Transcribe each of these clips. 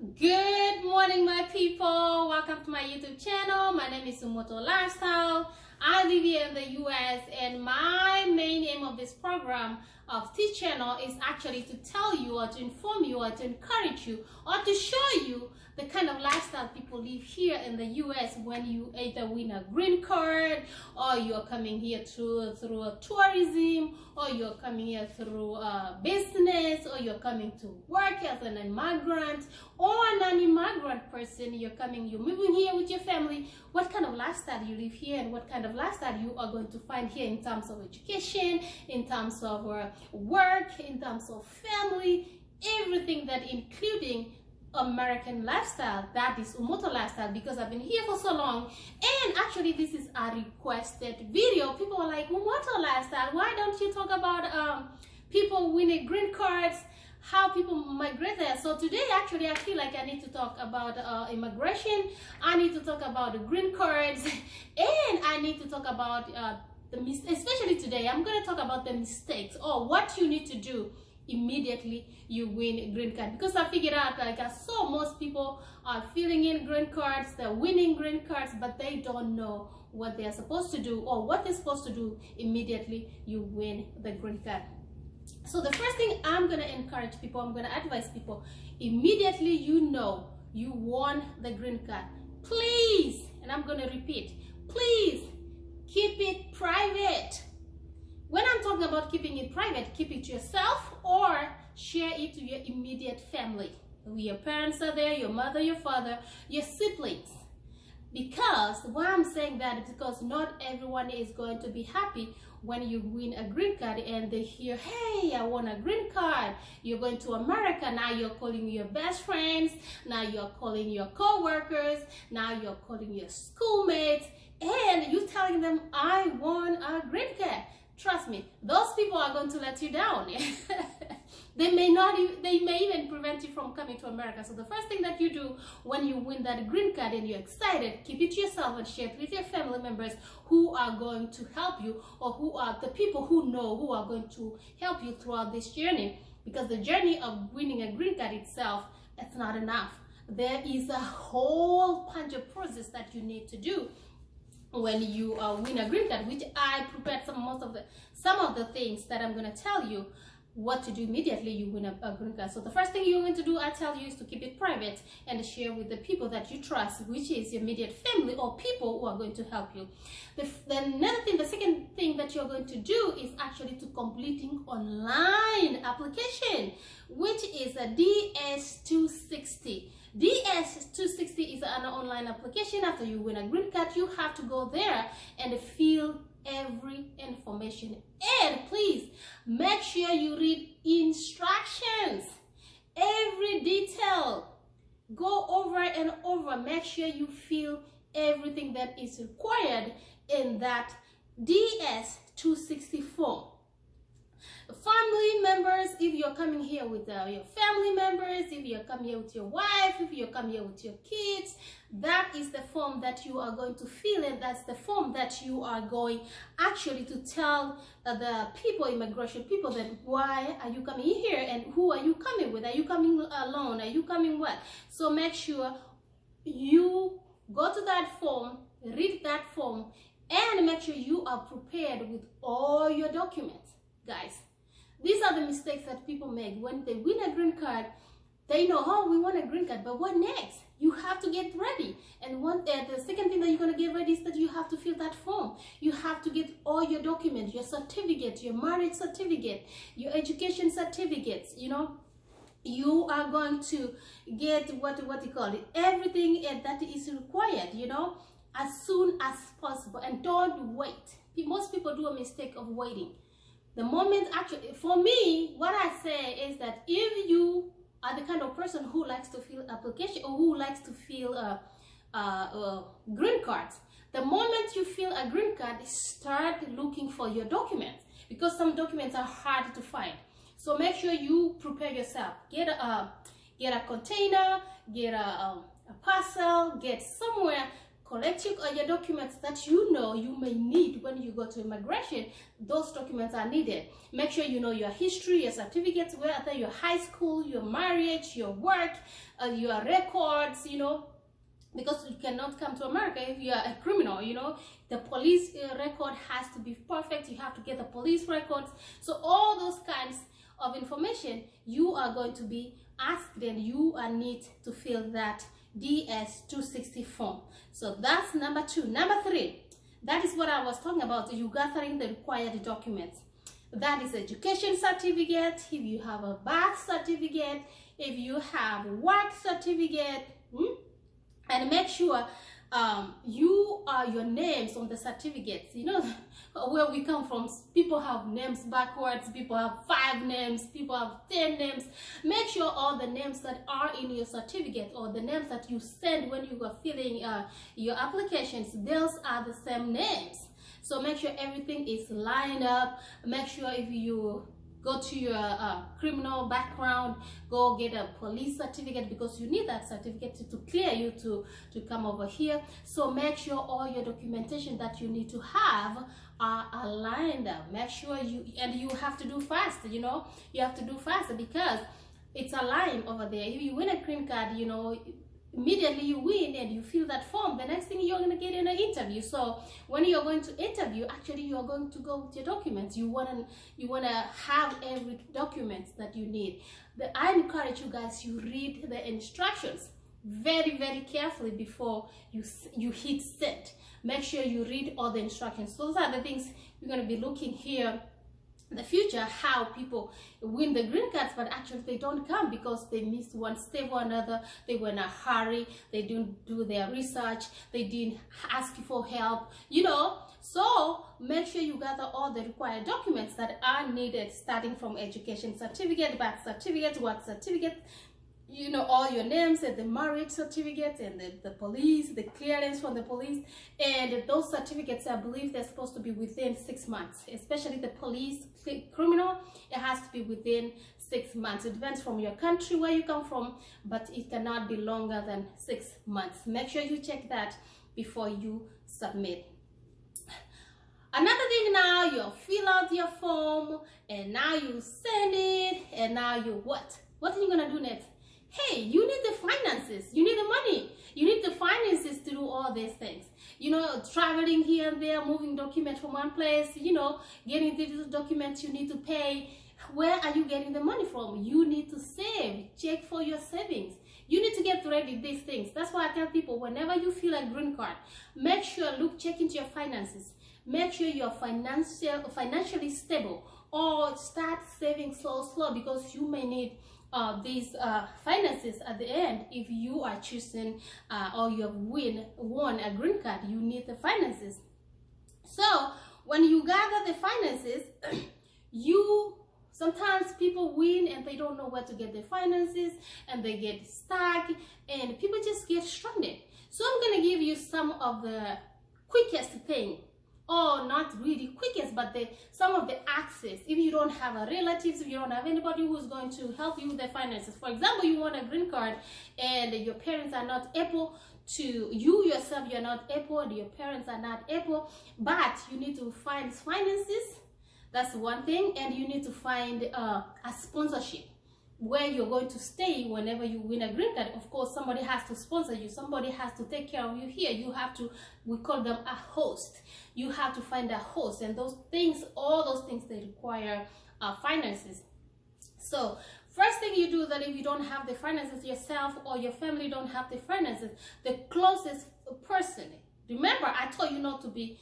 Good morning, my people. Welcome to my YouTube channel. My name is Umoto Lifestyle. I live here in the US, and my main aim of this program of this channel is actually to tell you or to inform you or to encourage you or to show you the kind of lifestyle people live here in the US when you either win a green card, or you're coming here through a tourism, or you're coming here through a business, or you're coming to work as an immigrant or a non-immigrant person. You're moving here with your family. What kind of lifestyle you live here, and what kind of lifestyle you are going to find here in terms of education, in terms of work, in terms of family, everything that including American lifestyle. That is Umoto Lifestyle, because I've been here for so long, and actually this is a requested video. People are like, Umoto Lifestyle, why don't you talk about people winning green cards, how people migrate there? So today actually I feel like I need to talk about immigration. I need to talk about the green cards, and I need to talk about especially today I'm going to talk about the mistakes or what you need to do immediately you win a green card. Because I figured out, like, I saw most people are filling in green cards, they're winning green cards, but they don't know what they're supposed to do or what they're supposed to do immediately you win the green card. So the first thing I'm going to encourage people, I'm going to advise people, immediately you know you won the green card, please, and I'm going to repeat, please keep it private. When I'm talking about keeping it private, keep it to yourself or share it to your immediate family. Your parents are there, your mother, your father, your siblings. Because why I'm saying that is because not everyone is going to be happy when you win a green card and they hear, hey, I won a green card. You're going to America. Now you're calling your best friends. Now you're calling your co-workers. Now you're calling your schoolmates. And you're telling them, I won a green card. Trust me, those people are going to let you down. They may even prevent you from coming to America. So the first thing that you do when you win that green card and you're excited, keep it to yourself and share it with your family members who are going to help you, or who are the people who know who are going to help you throughout this journey. Because the journey of winning a green card itself, it's not enough. There is a whole bunch of process that you need to do when you win a green card, which I prepared some of the things that I'm going to tell you what to do immediately you win a green card. So the first thing you're going to do, I tell you, is to keep it private and share with the people that you trust, which is your immediate family or people who are going to help you. The second thing that you're going to do is actually to completing online application, which is a DS-260. DS-260 is an online application. After you win a green card, you have to go there and fill every information. And please make sure you read instructions, every detail. Go over and over. Make sure you fill everything that is required in that DS-260 form. Family members, if you're coming here with your family members, if you're coming here with your wife, if you're coming here with your kids, that is the form that you are going to fill, and that's the form that you are going actually to tell the people, immigration people, that why are you coming here and who are you coming with? Are you coming alone? Are you coming what? So make sure you go to that form, read that form, and make sure you are prepared with all your documents. Guys, these are the mistakes that people make when they win a green card. They know, oh, we won a green card, but what next? You have to get ready. And the second thing that you're going to get ready is that you have to fill that form. You have to get all your documents, your certificate, your marriage certificate, your education certificates. You know, you are going to get what you call it, everything that is required, you know, as soon as possible. And don't wait. Most people do a mistake of waiting. The moment, actually, for me, what I say is that if you are the kind of person who likes to fill application or who likes to fill green cards, the moment you fill a green card, start looking for your documents, because some documents are hard to find. So make sure you prepare yourself. Get a container, get a parcel, get somewhere collect your documents that you know you may need when you go to immigration. Those documents are needed. Make sure you know your history, your certificates, whether your high school, your marriage, your work, your records, you know, because you cannot come to America if you are a criminal, you know. The police record has to be perfect. You have to get the police records. So all those kinds of information you are going to be asked, and you need to fill that DS-260 form. So that's number 2. Number 3, that is what I was talking about. You gathering the required documents. That is education certificate, if you have a birth certificate, if you have work certificate, and make sure your names on the certificates. You know, where we come from, people have names backwards, people have 5 names, people have 10 names. Make sure all the names that are in your certificate, or the names that you send when you are filling your applications, those are the same names. So make sure everything is lined up. Make sure if you go to your criminal background, go get a police certificate, because you need that certificate to clear you to come over here. So make sure all your documentation that you need to have are lined up. Make sure you have to do fast, you know. You have to do fast because it's a line over there. If you win a green card, you know, immediately you win and you fill that form, the next thing you're going to get in an interview. So when you're going to interview, actually you're going to go with your documents. You want to have every document that you need. I encourage you guys, you read the instructions very, very carefully before you hit send. Make sure you read all the instructions. Those are the things you're going to be looking here in the future, how people win the green cards, but actually they don't come because they missed one step or another. They were in a hurry, they didn't do their research, they didn't ask for help, you know. So make sure you gather all the required documents that are needed, starting from education certificate, birth certificate, work certificate, you know, all your names, and the marriage certificate, and the police, the clearance from the police. And those certificates, I believe they're supposed to be within 6 months, especially the police, criminal. It has to be within 6 months. It depends from your country, where you come from, but it cannot be longer than 6 months. Make sure you check that before you submit. Another thing, now you fill out your form, and now you send it, and now you what are you gonna do next? Hey, you need the finances, you need the money, you need the finances to do all these things. You know, traveling here and there, moving documents from one place, you know, getting these documents you need to pay. Where are you getting the money from? You need to save. Check for your savings. You need to get ready these things. That's why I tell people, whenever you feel a green card, make sure, check into your finances. Make sure you're financially stable, or start saving slow, because you may need these finances at the end. If you are choosing or you have won a green card, you need the finances. So when you gather the finances, sometimes people win and they don't know where to get their finances, and they get stuck, and people just get stranded. So I'm going to give you some of the quickest thing, or not really quickest, but some of the access. If you don't have a relatives, if you don't have anybody who's going to help you with the finances. For example, you want a green card and your parents are not able to, you yourself, you're not able, and your parents are not able, but you need to find finances. That's one thing. And you need to find a sponsorship, where you're going to stay whenever you win a green card. Of course, somebody has to sponsor you, somebody has to take care of you here. You have to, we call them a host. You have to find a host, and those things, all those things, they require finances. So first thing you do, that if you don't have the finances yourself, or your family don't have the finances, the closest person, remember I told you not to be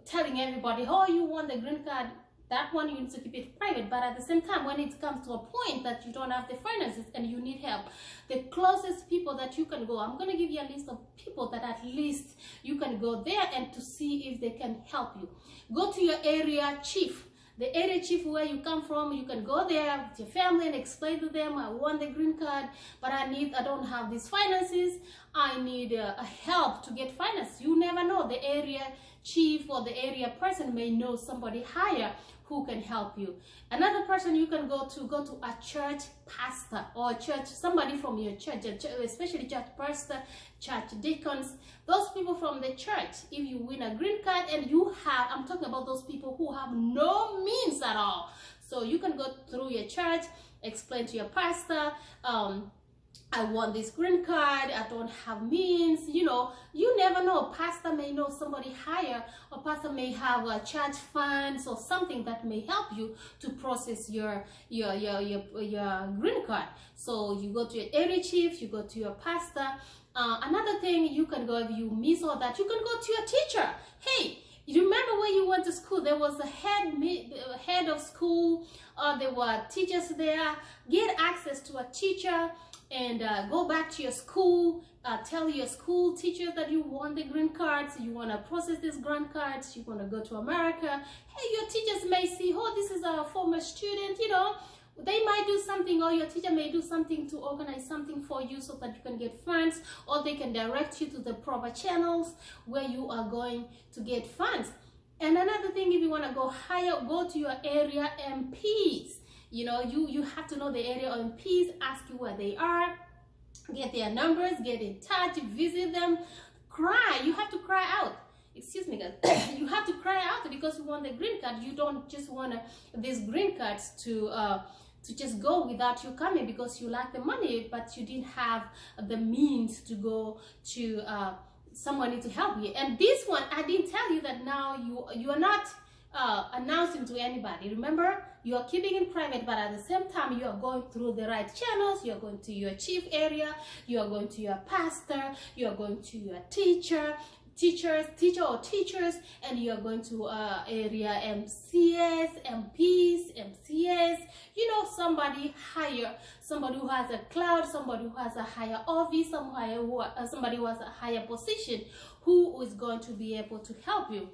telling everybody, oh, you want the green card. That one, you need to keep it private. But at the same time, when it comes to a point that you don't have the finances and you need help, the closest people that you can go, I'm going to give you a list of people that at least you can go there and to see if they can help you. Go to your area chief. The area chief where you come from, you can go there with your family and explain to them, I want the green card, but I don't have these finances. I need a help to get finance. You never know. The area chief or the area person may know somebody higher who can help you. Another person you can go to a church pastor or a church, somebody from your church, especially church pastor, church deacons, those people from the church. If you win a green card and you have, I'm talking about those people who have no means at all. So you can go through your church, explain to your pastor, I want this green card, I don't have means. You know, you never know. Pastor may know somebody higher, or pastor may have a church funds or something that may help you to process your green card. So you go to your area chief, you go to your pastor. Another thing, you can go, if you miss all that, you can go to your teacher. Hey, you remember when you went to school, there was a head of school, there were teachers there. Get access to a teacher and go back to your school, tell your school teachers that you want the green cards, you want to process these green cards, you want to go to America. Hey, your teachers may see, oh, this is a former student, you know, they might do something, or your teacher may do something to organize something for you so that you can get funds, or they can direct you to the proper channels where you are going to get funds. And another thing, if you want to go higher, go to your area MPs. You know, you have to know the area MPs, ask you where they are, get their numbers, get in touch, visit them, cry. You have to cry out. Excuse me, guys. You have to cry out because you want the green card. You don't just want these green cards to just go without you coming because you like the money, but you didn't have the means to go to somebody to help you. And this one, I didn't tell you that now you are not announcing to anybody. Remember, you are keeping it private, but at the same time you are going through the right channels. You are going to your chief area, you are going to your pastor, you are going to your teacher or teachers, and you are going to area MCS, MPs, MCS, you know, somebody higher, somebody who has a cloud, somebody who has a higher office, somebody who has a higher position, who is going to be able to help you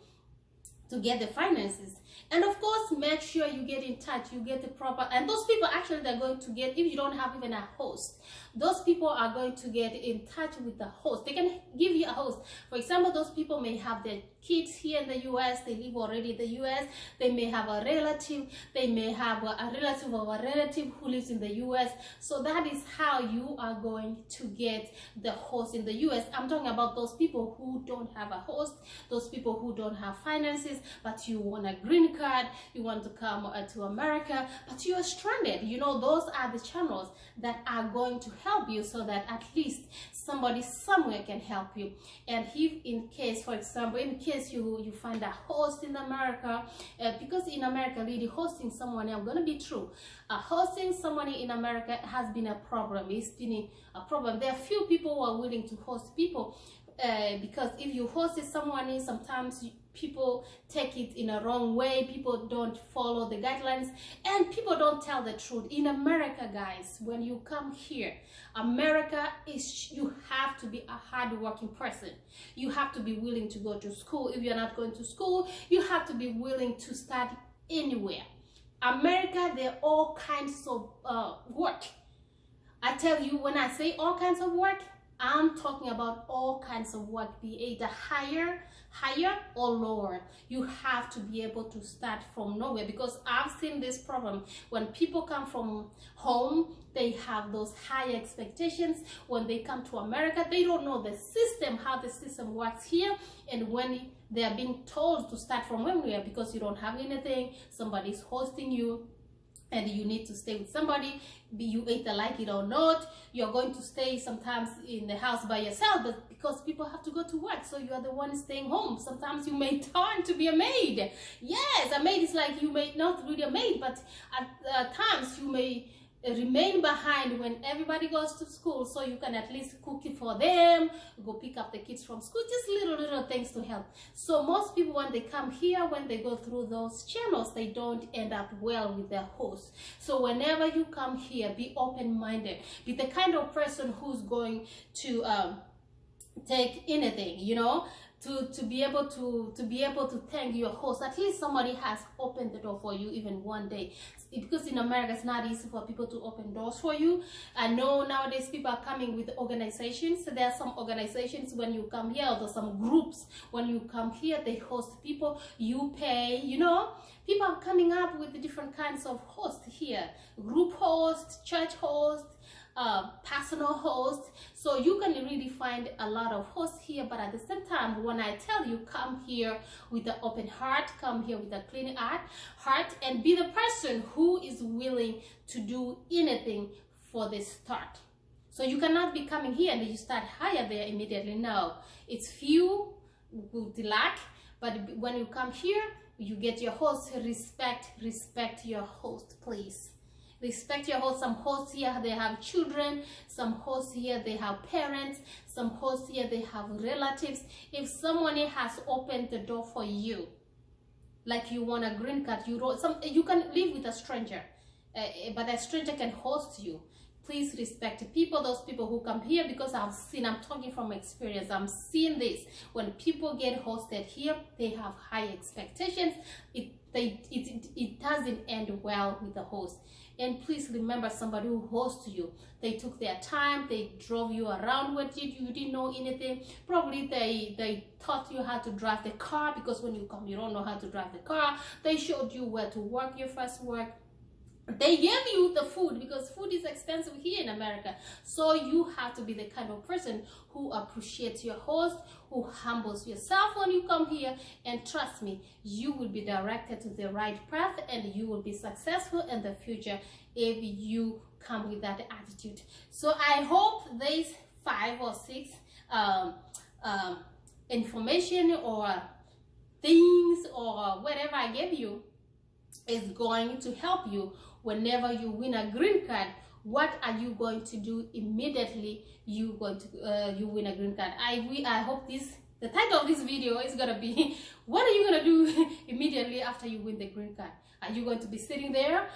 to get the finances. And of course, make sure you get in touch, you get the proper, and those people actually, they're going to get, if you don't have even a host, those people are going to get in touch with the host. They can give you a host. For example, those people may have their kids here in the US, they live already in the US, they may have a relative, they may have a relative of a relative who lives in the US. So that is how you are going to get the host in the US. I'm talking about those people who don't have a host, those people who don't have finances, but you want a green card, you want to come to America, but you are stranded. You know, those are the channels that are going to help you, so that at least somebody somewhere can help you. And if in case, for example, in case you find a host in America, because in America really hosting someone, I'm gonna be true, hosting someone in America has been a problem. It's been a problem. There are few people who are willing to host people, because if you hosted someone, sometimes people take it in a wrong way, people don't follow the guidelines, and people don't tell the truth. In America, guys, when you come here, America is, you have to be a hard-working person. You have to be willing to go to school. If you're not going to school, you have to be willing to study anywhere. America, there are all kinds of work. I tell you, when I say all kinds of work, I'm talking about all kinds of work, be it higher or lower. You have to be able to start from nowhere, because I've seen this problem. When people come from home, they have those high expectations. When they come to America, they don't know the system, how the system works here. And when they are being told to start from nowhere because you don't have anything, somebody's hosting you, and you need to stay with somebody, you either like it or not, you're going to stay sometimes in the house by yourself, but because people have to go to work, so you are the one staying home. Sometimes you may turn to be a maid. Yes, a maid is like, you may not really a maid, but at times you may remain behind when everybody goes to school, so you can at least cook it for them, go pick up the kids from school, just little things to help. So most people, when they come here, when they go through those channels, they don't end up well with their host. So whenever you come here, be open-minded, be the kind of person who's going to take anything, you know. to be able to thank your host. At least somebody has opened the door for you even one day, because in America it's not easy for people to open doors for you. I know nowadays people are coming with organizations. So there are some organizations when you come here, or some groups when you come here, they host people, you pay, you know. People are coming up with different kinds of hosts here: group host, church host, personal host. So you can really find a lot of hosts here. But at the same time, when I tell you, come here with an open heart, come here with a clean heart, and be the person who is willing to do anything for the start. So you cannot be coming here and you start higher there immediately. No, it's few with luck. But when you come here, you get your host. Respect your host, please. Respect your host. Some hosts here, they have children. Some hosts here, they have parents. Some hosts here, they have relatives. If someone has opened the door for you, like you want a green card, you can live with a stranger, but a stranger can host you. Please respect people, those people who come here, because I'm talking from experience. I'm seeing this. When people get hosted here, they have high expectations. It doesn't end well with the host. And please remember, somebody who hosts you, they took their time, they drove you around with you didn't know anything. Probably they taught you how to drive the car, because when you come, you don't know how to drive the car. They showed you where to work your first work. They gave you the food, because food is expensive here in America. So you have to be the kind of person who appreciates your host, who humbles yourself when you come here. And trust me, you will be directed to the right path, and you will be successful in the future if you come with that attitude. So I hope these 5 or 6 information or things or whatever I gave you is going to help you whenever you win a green card. What are you going to do immediately you win a green card? I hope the title of this video is gonna be what are you gonna do immediately after you win the green card? Are you going to be sitting there?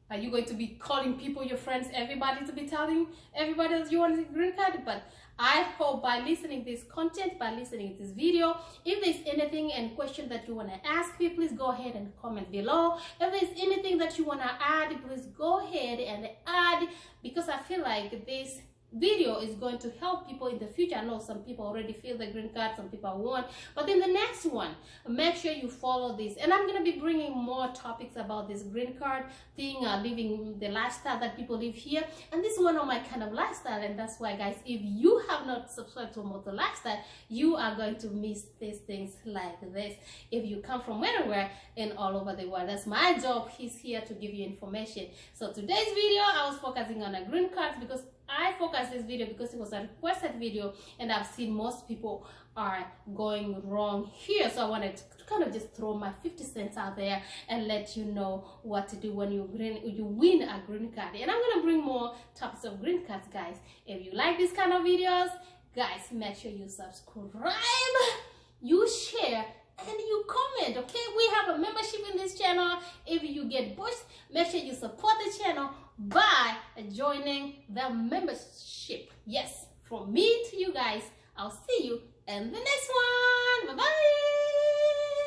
Are you going to be calling people, your friends, everybody, to be telling everybody that you want a green card? But I hope by listening to this content, by listening to this video, if there's anything and question that you want to ask me, please go ahead and comment below. If there's anything that you want to add, please go ahead and add, because I feel like this video is going to help people in the future. I know some people already feel the green card, some people won't, but in the next one, make sure you follow this. And I'm going to be bringing more topics about this green card thing, living the lifestyle that people live here. And this is one of my kind of lifestyle, and that's why, guys, if you have not subscribed to Moto Lifestyle, you are going to miss these things like this if you come from anywhere and all over the world. That's my job. He's here to give you information. So today's video, I was focusing on a green card, because I focused this video because it was a requested video, and I've seen most people are going wrong here. So I wanted to kind of just throw my 50 cents out there and let you know what to do when you win a green card. And I'm gonna bring more topics of green cards, guys. If you like this kind of videos, guys, make sure you subscribe, you share, and you comment. Okay, we have a membership in this channel. If you get pushed, make sure you support the channel by joining the membership. Yes, from me to you guys. I'll see you in the next one.